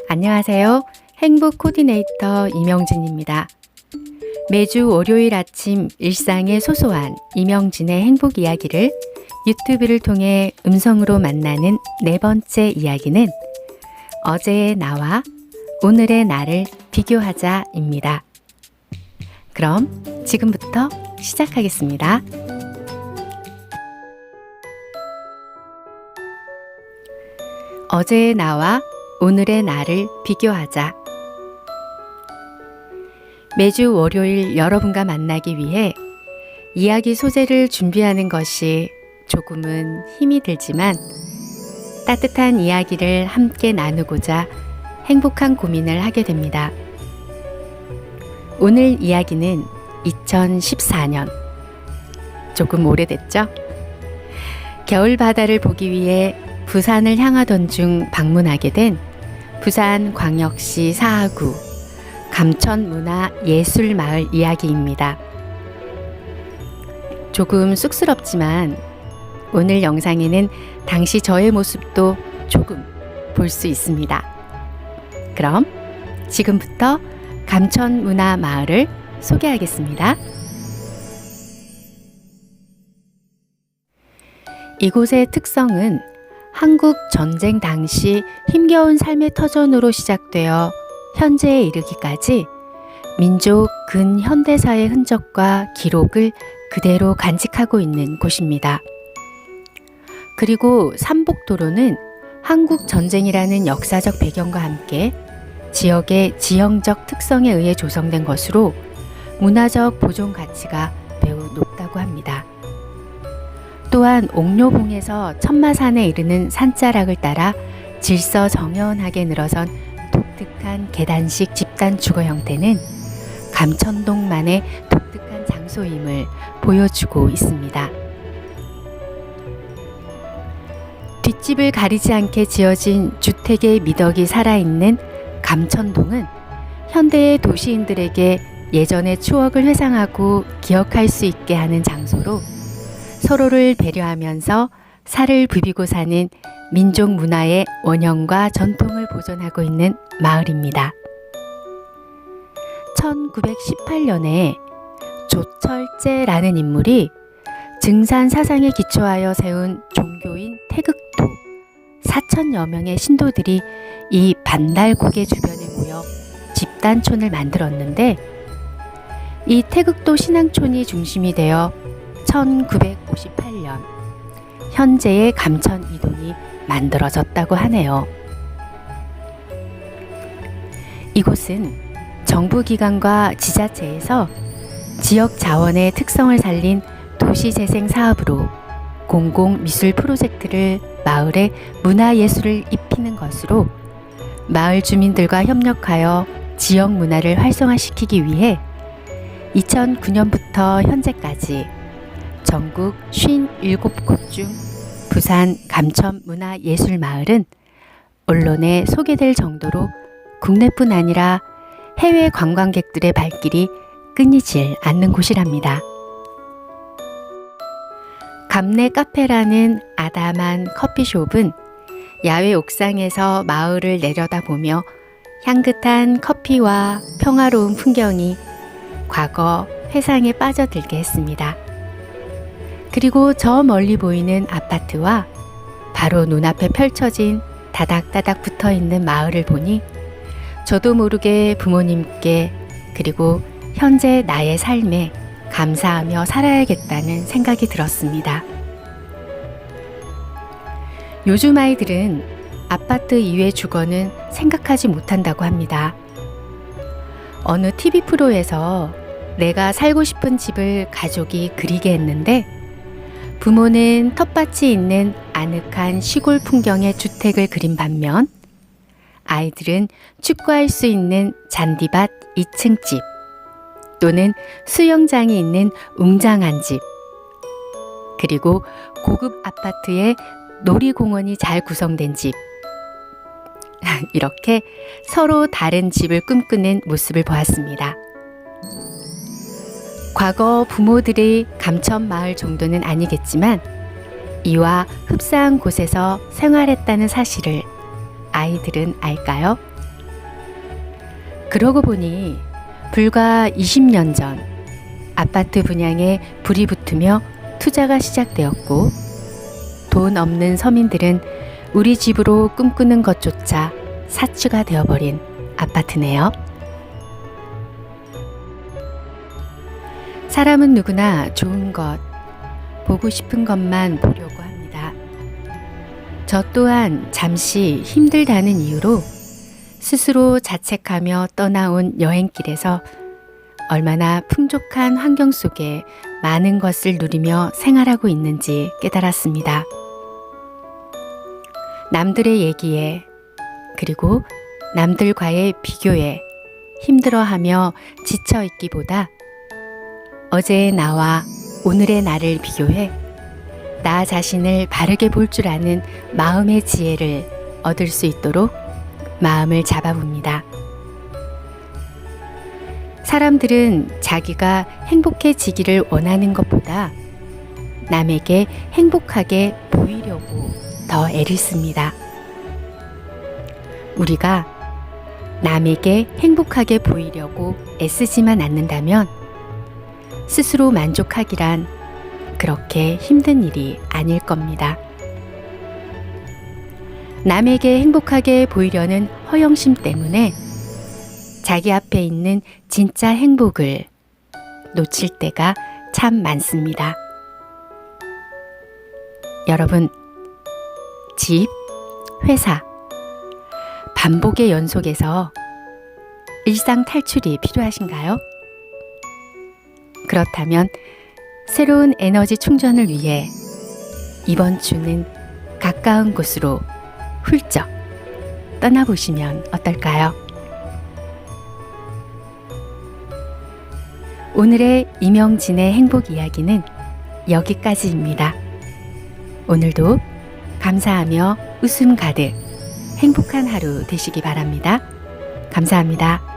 안녕하세요. 행복 코디네이터 이명진입니다. 매주 월요일 아침 일상의 소소한 이명진의 행복 이야기를 유튜브를 통해 음성으로 만나는 네 번째 이야기는 어제의 나와 오늘의 나를 비교하자입니다. 그럼 지금부터 시작하겠습니다. 어제의 나와 오늘의 나를 비교하자. 매주 월요일 여러분과 만나기 위해 이야기 소재를 준비하는 것이 조금은 힘이 들지만 따뜻한 이야기를 함께 나누고자 행복한 고민을 하게 됩니다. 오늘 이야기는 2014년, 조금 오래됐죠? 겨울 바다를 보기 위해 부산을 향하던 중 방문하게 된 부산광역시 사하구 감천문화예술마을 이야기입니다. 조금 쑥스럽지만 오늘 영상에는 당시 저의 모습도 조금 볼 수 있습니다. 그럼 지금부터 감천문화마을을 소개하겠습니다. 이곳의 특성은 한국 전쟁 당시 힘겨운 삶의 터전으로 시작되어 현재에 이르기까지 민족 근현대사의 흔적과 기록을 그대로 간직하고 있는 곳입니다. 그리고 삼복도로는 한국 전쟁이라는 역사적 배경과 함께 지역의 지형적 특성에 의해 조성된 것으로 문화적 보존 가치가 매우 높다고 합니다. 또한 옥료봉에서 천마산에 이르는 산자락을 따라 질서정연하게 늘어선 독특한 계단식 집단 주거 형태는 감천동만의 독특한 장소임을 보여주고 있습니다. 뒷집을 가리지 않게 지어진 주택의 미덕이 살아있는 감천동은 현대의 도시인들에게 예전의 추억을 회상하고 기억할 수 있게 하는 장소로 서로를 배려하면서 살을 부비고 사는 민족 문화의 원형과 전통을 보존하고 있는 마을입니다. 1918년에 조철제라는 인물이 증산 사상에 기초하여 세운 종교인 태극도 4천여 명의 신도들이 이 반달고개 주변에 모여 집단촌을 만들었는데 이 태극도 신앙촌이 중심이 되어 1958년 현재의 감천 이동이 만들어졌다고 하네요. 이곳은 정부기관과 지자체에서 지역 자원의 특성을 살린 도시재생 사업으로 공공미술 프로젝트를 마을에 문화예술을 입히는 것으로 마을 주민들과 협력하여 지역 문화를 활성화시키기 위해 2009년부터 현재까지 전국 57곳 중 부산 감천문화예술마을은 언론에 소개될 정도로 국내뿐 아니라 해외 관광객들의 발길이 끊이질 않는 곳이랍니다. 감내 카페라는 아담한 커피숍은 야외 옥상에서 마을을 내려다보며 향긋한 커피와 평화로운 풍경이 과거 회상에 빠져들게 했습니다. 그리고 저 멀리 보이는 아파트와 바로 눈앞에 펼쳐진 다닥다닥 붙어있는 마을을 보니 저도 모르게 부모님께 그리고 현재 나의 삶에 감사하며 살아야겠다는 생각이 들었습니다. 요즘 아이들은 아파트 이외 주거는 생각하지 못한다고 합니다. 어느 TV 프로에서 내가 살고 싶은 집을 가족이 그리게 했는데 부모는 텃밭이 있는 아늑한 시골 풍경의 주택을 그린 반면 아이들은 축구할 수 있는 잔디밭 2층 집 또는 수영장이 있는 웅장한 집 그리고 고급 아파트에 놀이공원이 잘 구성된 집 이렇게 서로 다른 집을 꿈꾸는 모습을 보았습니다. 과거 부모들의 감천마을 정도는 아니겠지만 이와 흡사한 곳에서 생활했다는 사실을 아이들은 알까요? 그러고 보니 불과 20년 전 아파트 분양에 불이 붙으며 투자가 시작되었고, 돈 없는 서민들은 우리 집으로 꿈꾸는 것조차 사치가 되어버린 아파트네요. 사람은 누구나 좋은 것, 보고 싶은 것만 보려고 합니다. 저 또한 잠시 힘들다는 이유로 스스로 자책하며 떠나온 여행길에서 얼마나 풍족한 환경 속에 많은 것을 누리며 생활하고 있는지 깨달았습니다. 남들의 얘기에, 그리고 남들과의 비교에 힘들어하며 지쳐있기보다 어제의 나와 오늘의 나를 비교해 나 자신을 바르게 볼 줄 아는 마음의 지혜를 얻을 수 있도록 마음을 잡아봅니다. 사람들은 자기가 행복해지기를 원하는 것보다 남에게 행복하게 보이려고 더 애를 씁니다. 우리가 남에게 행복하게 보이려고 애쓰지만 않는다면 스스로 만족하기란 그렇게 힘든 일이 아닐 겁니다. 남에게 행복하게 보이려는 허영심 때문에 자기 앞에 있는 진짜 행복을 놓칠 때가 참 많습니다. 여러분, 집, 회사, 반복의 연속에서 일상 탈출이 필요하신가요? 그렇다면 새로운 에너지 충전을 위해 이번 주는 가까운 곳으로 훌쩍 떠나보시면 어떨까요? 오늘의 이명진의 행복 이야기는 여기까지입니다. 오늘도 감사하며 웃음 가득 행복한 하루 되시기 바랍니다. 감사합니다.